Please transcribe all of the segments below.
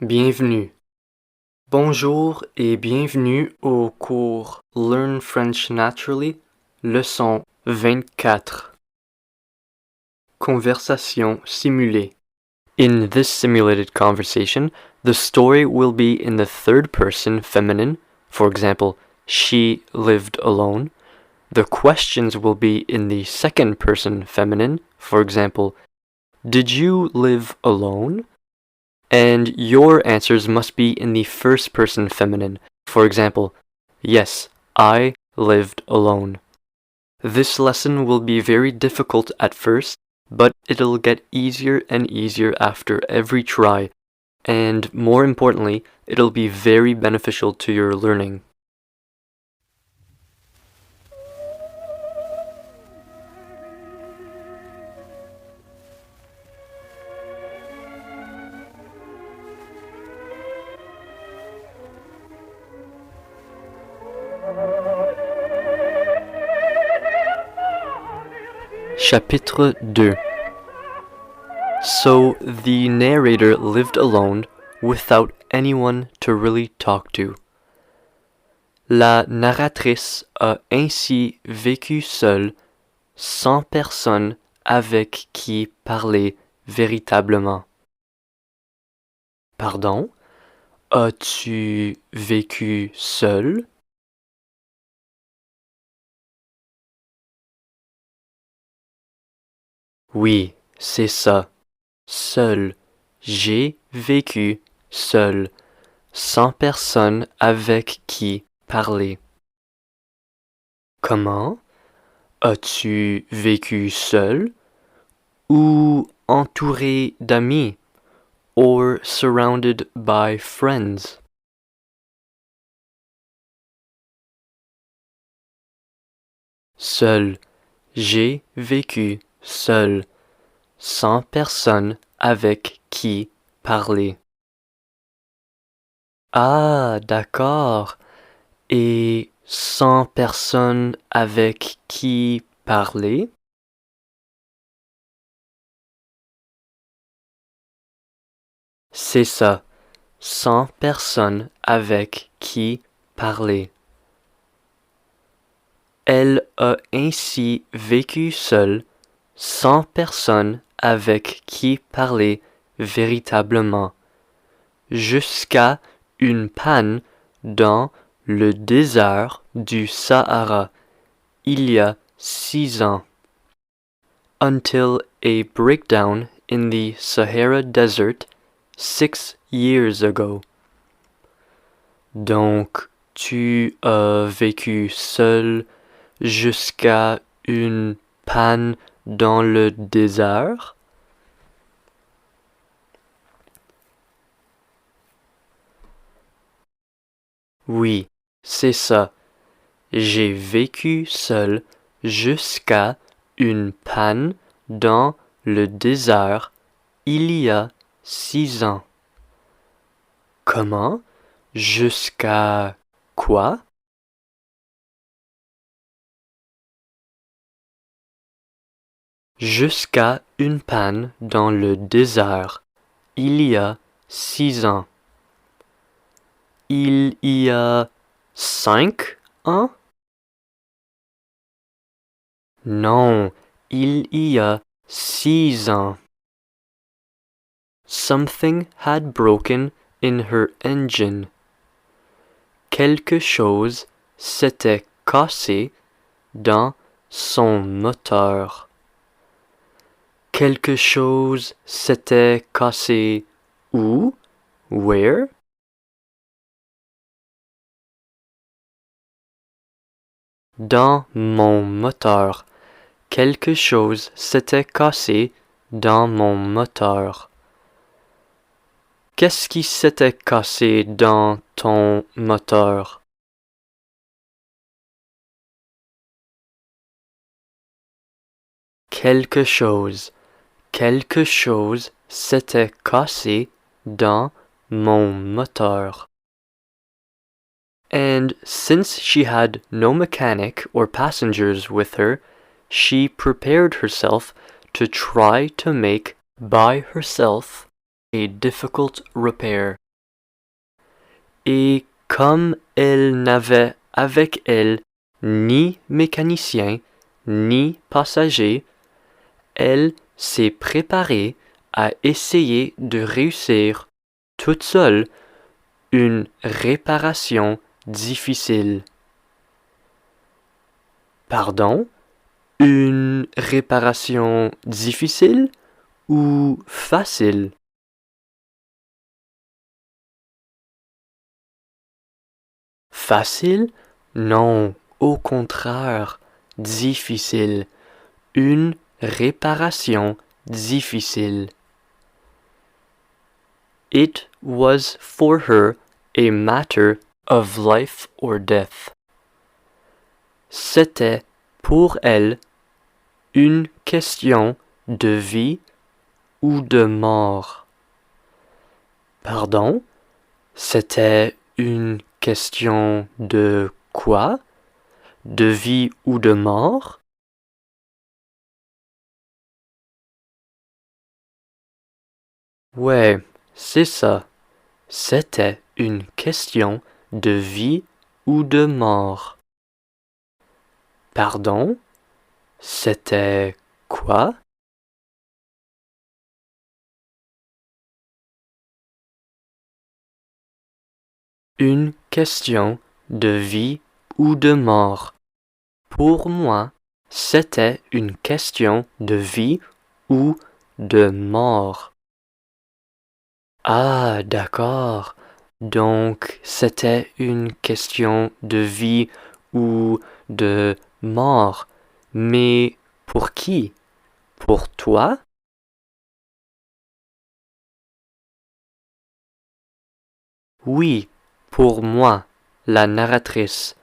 Bienvenue. Bonjour et bienvenue au cours Learn French Naturally, leçon 24. Conversation simulée. In this simulated conversation, the story will be in the third person feminine, for example, she lived alone. The questions will be in the second person feminine, for example, did you live alone? And your answers must be in the first person feminine. For example, yes, I lived alone. This lesson will be very difficult at first, but it'll get easier and easier after every try, and more importantly, it'll be very beneficial to your learning. Chapitre 2. So the narrator lived alone without anyone to really talk to. La narratrice a ainsi vécu seule, sans personne avec qui parler véritablement. Pardon? As-tu vécu seul? Oui, c'est ça. Seul. J'ai vécu seul, sans personne avec qui parler. Comment? As-tu vécu seul ou entouré d'amis or surrounded by friends? Seul. J'ai vécu seul, sans personne avec qui parler. Ah, d'accord. Et sans personne avec qui parler? C'est ça, sans personne avec qui parler. Elle a ainsi vécu seule, sans personne avec qui parler véritablement, jusqu'à une panne dans le désert du Sahara, il y a 6 ans. Until a breakdown in the Sahara Desert 6 years ago. Donc, tu as vécu seul jusqu'à une panne dans le désert? Oui, c'est ça. J'ai vécu seul jusqu'à une panne dans le désert il y a 6 ans. Comment? Jusqu'à quoi? Jusqu'à une panne dans le désert il y a 6 ans. Il y a 5 ans? Non, il y a 6 ans. Something had broken in her engine. Quelque chose s'était cassé dans son moteur. Quelque chose s'était cassé où? Where? Dans mon moteur. Quelque chose s'était cassé dans mon moteur. Qu'est-ce qui s'était cassé dans ton moteur? Quelque chose. Quelque chose s'était cassé dans mon moteur. And since she had no mechanic or passengers with her, she prepared herself to try to make by herself a difficult repair. Et comme elle n'avait avec elle ni mécanicien, ni passager, elle s'est préparée à essayer de réussir toute seule une réparation difficile. Pardon? Une réparation difficile ou facile? Facile? Non, au contraire, difficile. Une réparation difficile. It was for her a matter of life or death. C'était pour elle une question de vie ou de mort. Pardon? C'était une question de quoi? De vie ou de mort? Ouais, c'est ça. C'était une question de vie ou de mort. Pardon? C'était quoi? Une question de vie ou de mort. Pour moi, c'était une question de vie ou de mort. Ah, d'accord. Donc, c'était une question de vie ou de mort. Mais pour qui? Pour toi? Oui, pour moi, la narratrice.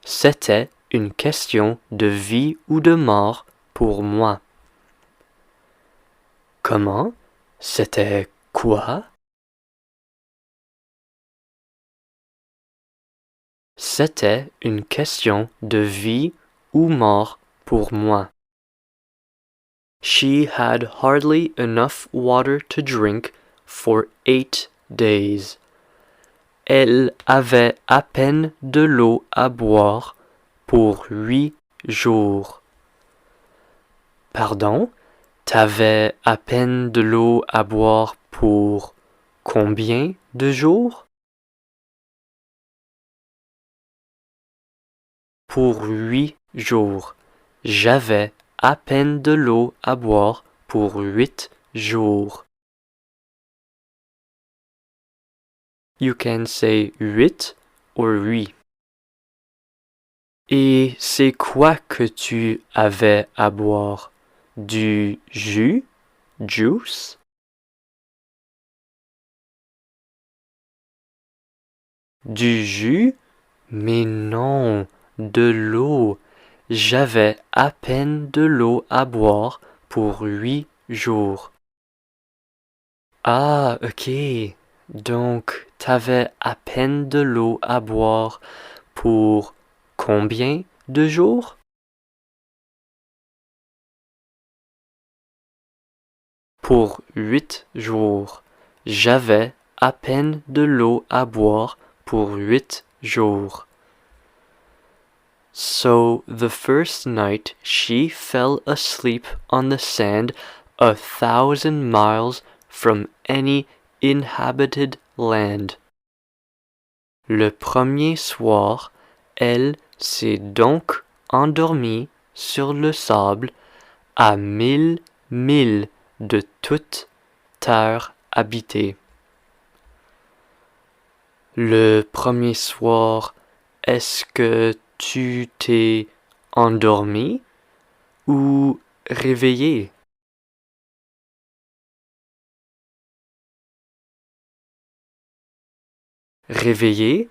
C'était une question de vie ou de mort pour moi. Comment? C'était quoi? C'était une question de vie ou mort pour moi. She had hardly enough water to drink for 8 days. Elle avait à peine de l'eau à boire pour 8 jours. Pardon? T'avais à peine de l'eau à boire pour combien de jours? Pour 8 jours. J'avais à peine de l'eau à boire pour 8 jours. You can say 8 or 8. Et c'est quoi que tu avais à boire? Du jus? Juice? Du jus? Mais non, de l'eau. J'avais à peine de l'eau à boire pour 8 jours. Ah, ok. Donc, t'avais à peine de l'eau à boire pour combien de jours? Pour 8 jours. J'avais à peine de l'eau à boire pour 8 jours. So the first night she fell asleep on the sand 1,000 miles from any inhabited land. Le premier soir, elle s'est donc endormie sur le sable à 1,000 milles de toute terre habitée. Le premier soir, est-ce que tu t'es endormi ou réveillé? Réveillé?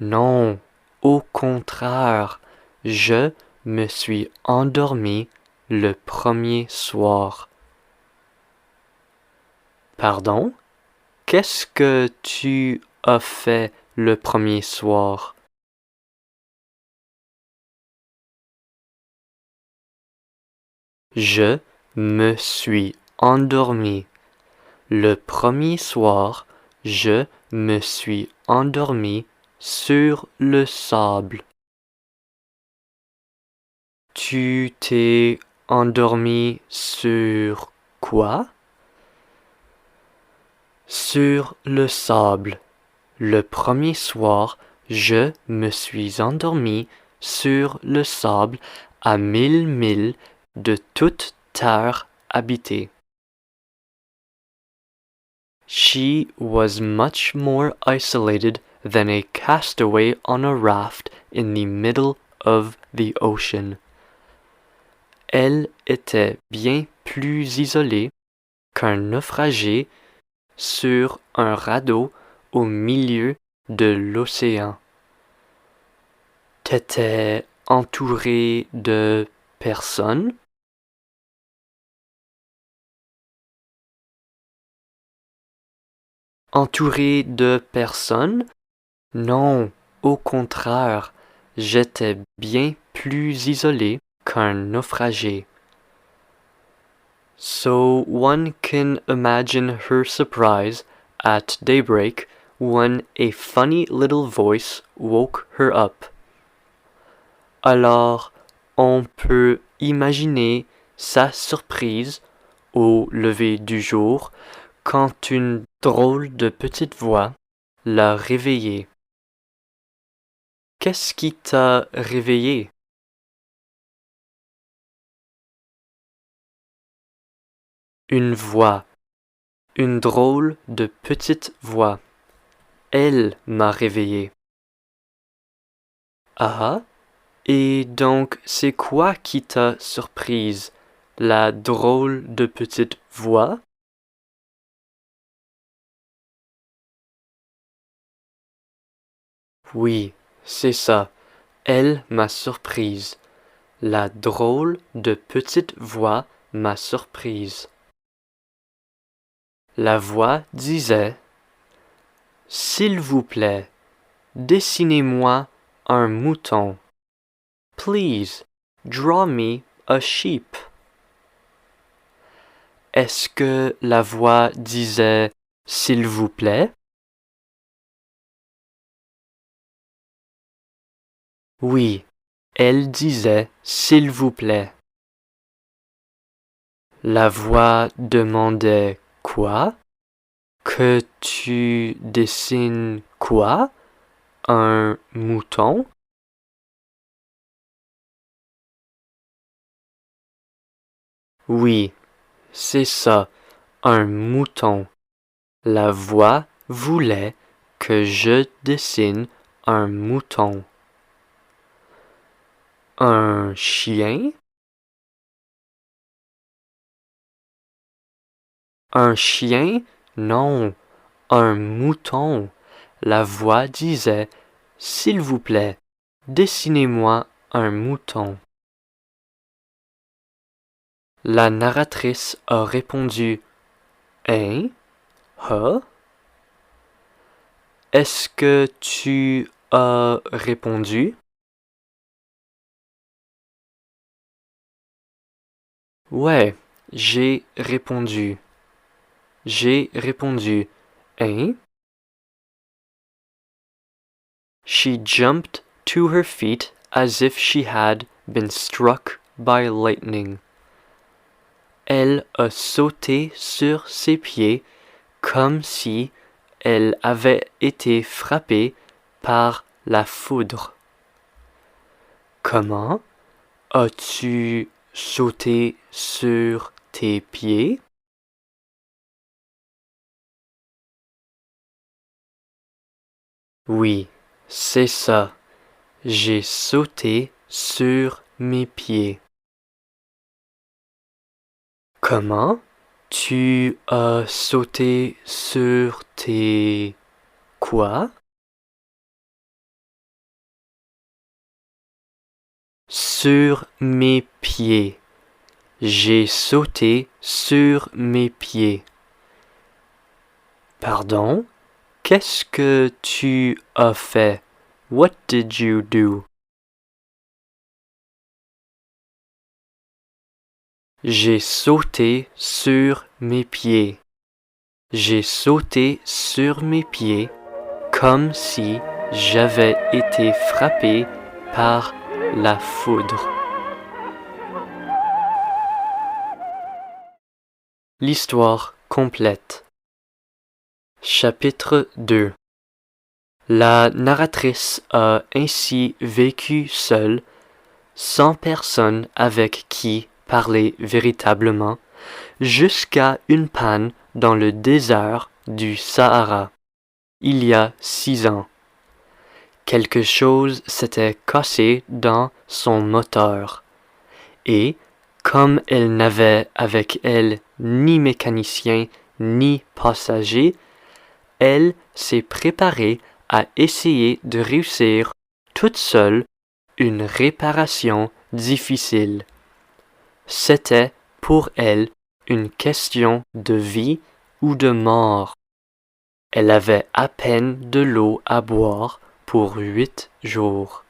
Non, au contraire, je me suis endormi le premier soir. Pardon? Qu'est-ce que tu as fait le premier soir? Je me suis endormi. Le premier soir, je me suis endormi sur le sable. Tu t'es endormi sur quoi? Sur le sable. Le premier soir, je me suis endormi sur le sable à 1000 milles de toute terre habitée. She was much more isolated than a castaway on a raft in the middle of the ocean. Elle était bien plus isolée qu'un naufragé sur un radeau au milieu de l'océan. T'étais entouré de personnes? Entouré de personnes? Non, au contraire, j'étais bien plus isolé qu'un naufragé. So one can imagine her surprise at daybreak when a funny little voice woke her up. Alors, on peut imaginer sa surprise au lever du jour quand une drôle de petite voix l'a réveillée. Qu'est-ce qui t'a réveillé? Une voix, une drôle de petite voix. Elle m'a réveillé. Ah, et donc c'est quoi qui t'a surprise? La drôle de petite voix? Oui, c'est ça. Elle m'a surprise. La drôle de petite voix m'a surprise. La voix disait: S'il vous plaît, dessinez-moi un mouton. Please, draw me a sheep. Est-ce que la voix disait s'il vous plaît? Oui, elle disait s'il vous plaît. La voix demandait quoi? Que tu dessines quoi? Un mouton? Oui, c'est ça, un mouton. La voix voulait que je dessine un mouton. Un chien? Un chien? Non, un mouton. La voix disait: S'il vous plaît, dessinez-moi un mouton. La narratrice a répondu: Hein? Huh? Est-ce que tu as répondu? Ouais, j'ai répondu. J'ai répondu. Hein? She jumped to her feet as if she had been struck by lightning. Elle a sauté sur ses pieds comme si elle avait été frappée par la foudre. Comment as-tu sauté sur tes pieds? Oui, c'est ça. J'ai sauté sur mes pieds. Comment tu as sauté sur tes... Quoi? Sur mes pieds. J'ai sauté sur mes pieds. Pardon? Qu'est-ce que tu as fait? What did you do? J'ai sauté sur mes pieds. J'ai sauté sur mes pieds comme si j'avais été frappé par la foudre. L'histoire complète. Chapitre 2. La narratrice a ainsi vécu seule, sans personne avec qui parler véritablement, jusqu'à une panne dans le désert du Sahara, il y a 6 ans. Quelque chose s'était cassé dans son moteur, et, comme elle n'avait avec elle ni mécanicien ni passager, elle s'est préparée à essayer de réussir toute seule une réparation difficile. C'était pour elle une question de vie ou de mort. Elle avait à peine de l'eau à boire pour 8 jours.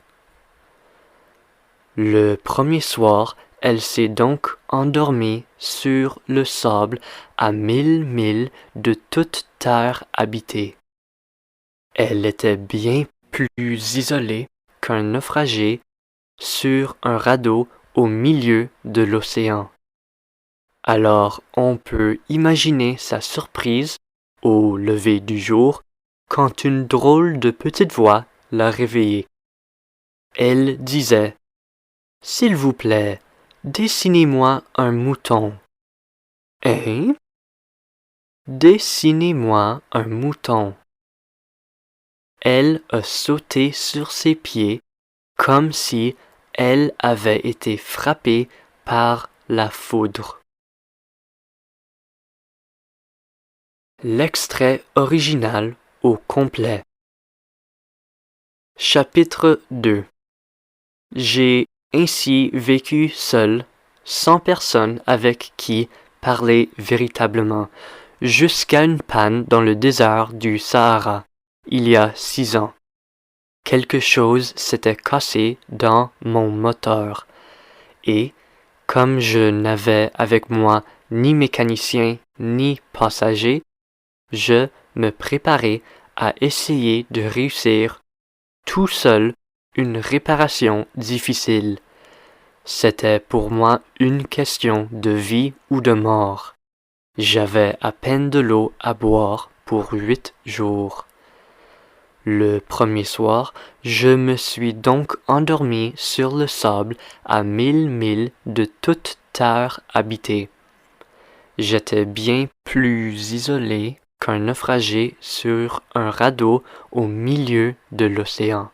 Le premier soir, elle s'est donc endormie sur le sable à 1000 milles de toute terre habitée. Elle était bien plus isolée qu'un naufragé sur un radeau au milieu de l'océan. Alors on peut imaginer sa surprise au lever du jour quand une drôle de petite voix l'a réveillée. Elle disait « S'il vous plaît, dessinez-moi un mouton. » « Hein? Dessinez-moi un mouton. » Elle a sauté sur ses pieds comme si elle avait été frappée par la foudre. L'extrait original au complet. Chapitre 2. J'ai ainsi vécu seul, sans personne avec qui parler véritablement, jusqu'à une panne dans le désert du Sahara, il y a 6 ans. Quelque chose s'était cassé dans mon moteur, et, comme je n'avais avec moi ni mécanicien ni passager, je me préparais à essayer de réussir tout seul une réparation difficile. C'était pour moi une question de vie ou de mort. J'avais à peine de l'eau à boire pour 8 jours. Le premier soir, je me suis donc endormi sur le sable à 1000 milles de toute terre habitée. J'étais bien plus isolé qu'un naufragé sur un radeau au milieu de l'océan.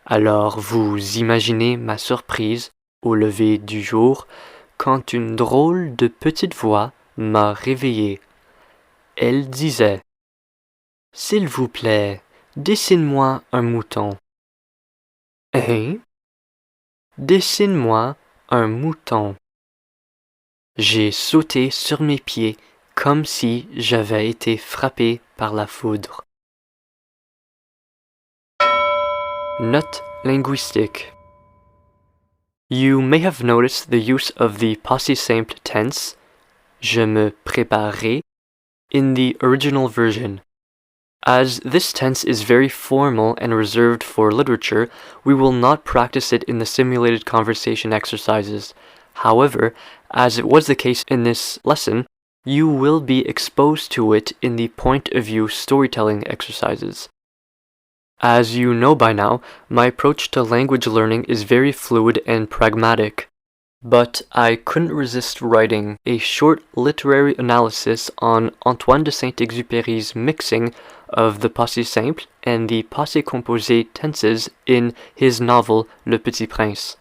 Alors vous imaginez ma surprise au lever du jour quand une drôle de petite voix m'a réveillé. Elle disait « S'il vous plaît, dessine-moi un mouton. » « Hein? Dessine-moi un mouton. » J'ai sauté sur mes pieds comme si j'avais été frappé par la foudre. Note linguistique. You may have noticed the use of the passé simple tense, je me préparais, in the original version. As this tense is very formal and reserved for literature, we will not practice it in the simulated conversation exercises. However, as it was the case in this lesson, you will be exposed to it in the point of view storytelling exercises. As you know by now, my approach to language learning is very fluid and pragmatic. But I couldn't resist writing a short literary analysis on Antoine de Saint-Exupéry's mixing of the passé simple and the passé composé tenses in his novel Le Petit Prince,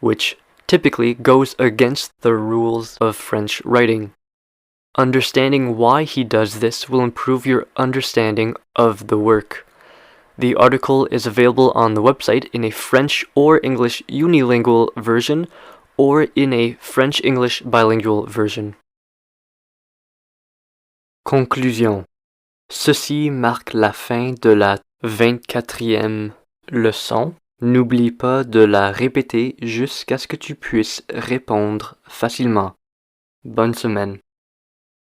which typically goes against the rules of French writing. Understanding why he does this will improve your understanding of the work. The article is available on the website in a French or English unilingual version or in a French-English bilingual version. Conclusion. Ceci marque la fin de la 24e leçon. N'oublie pas de la répéter jusqu'à ce que tu puisses répondre facilement. Bonne semaine.